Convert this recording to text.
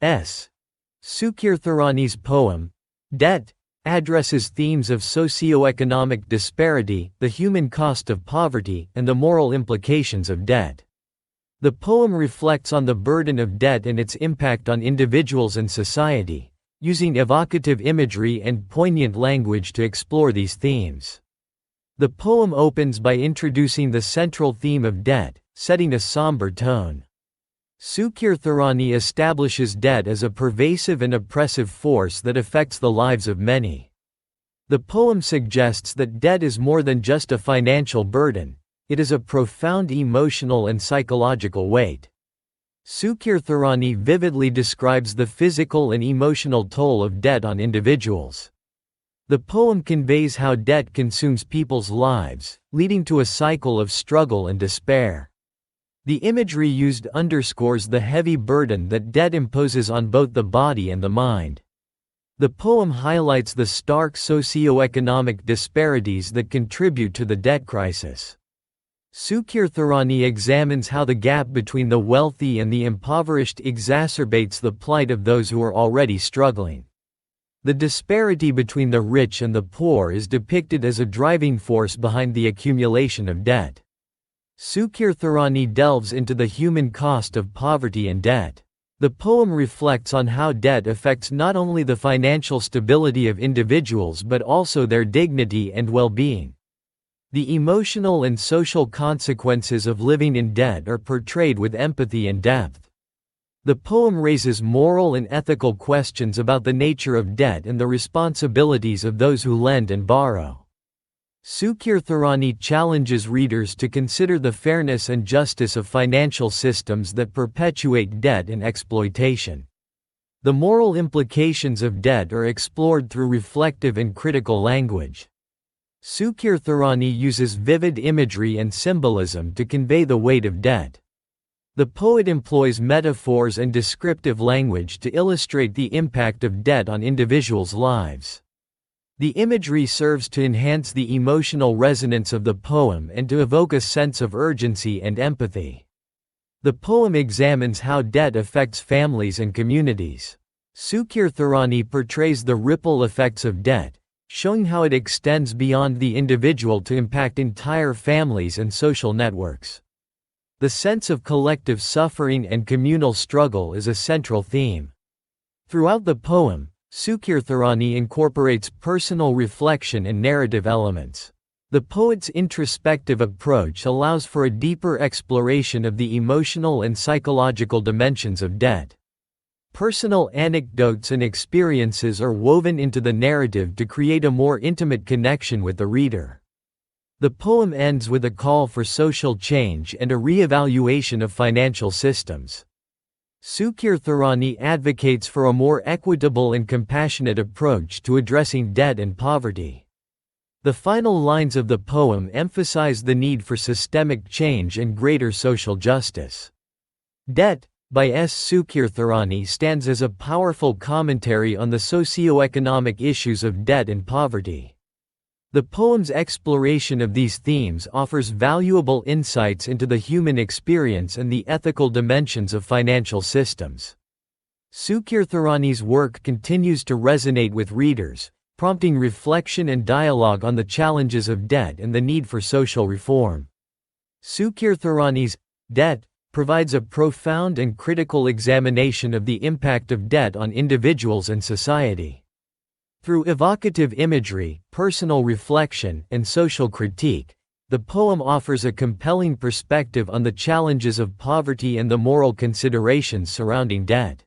S. Sukirtharani's poem, Debt, addresses themes of socio-economic disparity, the human cost of poverty, and the moral implications of debt. The poem reflects on the burden of debt and its impact on individuals and society, using evocative imagery and poignant language to explore these themes. The poem opens by introducing the central theme of debt, setting a somber tone. Sukirtharani establishes debt as a pervasive and oppressive force that affects the lives of many. The poem suggests that debt is more than just a financial burden, it is a profound emotional and psychological weight. Sukirtharani vividly describes the physical and emotional toll of debt on individuals. The poem conveys how debt consumes people's lives, leading to a cycle of struggle and despair. The imagery used underscores the heavy burden that debt imposes on both the body and the mind. The poem highlights the stark socio-economic disparities that contribute to the debt crisis. Sukirtharani examines how the gap between the wealthy and the impoverished exacerbates the plight of those who are already struggling. The disparity between the rich and the poor is depicted as a driving force behind the accumulation of debt. Sukirtharani delves into the human cost of poverty and debt. The poem reflects on how debt affects not only the financial stability of individuals but also their dignity and well-being. The emotional and social consequences of living in debt are portrayed with empathy and depth. The poem raises moral and ethical questions about the nature of debt and the responsibilities of those who lend and borrow. Sukirtharani challenges readers to consider the fairness and justice of financial systems that perpetuate debt and exploitation. The moral implications of debt are explored through reflective and critical language. Sukirtharani uses vivid imagery and symbolism to convey the weight of debt. The poet employs metaphors and descriptive language to illustrate the impact of debt on individuals' lives. The imagery serves to enhance the emotional resonance of the poem and to evoke a sense of urgency and empathy. The poem examines how debt affects families and communities. Sukirtharani portrays the ripple effects of debt, showing how it extends beyond the individual to impact entire families and social networks. The sense of collective suffering and communal struggle is a central theme. Throughout the poem, Sukirtharani incorporates personal reflection and narrative elements. The poet's introspective approach allows for a deeper exploration of the emotional and psychological dimensions of debt. Personal anecdotes and experiences are woven into the narrative to create a more intimate connection with the reader. The poem ends with a call for social change and a re-evaluation of financial systems. Sukirtharani advocates for a more equitable and compassionate approach to addressing debt and poverty. The final lines of the poem emphasize the need for systemic change and greater social justice. Debt, by S. Sukirtharani, stands as a powerful commentary on the socio-economic issues of debt and poverty. The poem's exploration of these themes offers valuable insights into the human experience and the ethical dimensions of financial systems. Sukirtharani's work continues to resonate with readers, prompting reflection and dialogue on the challenges of debt and the need for social reform. Sukirtharani's Debt provides a profound and critical examination of the impact of debt on individuals and society. Through evocative imagery, personal reflection, and social critique, the poem offers a compelling perspective on the challenges of poverty and the moral considerations surrounding debt.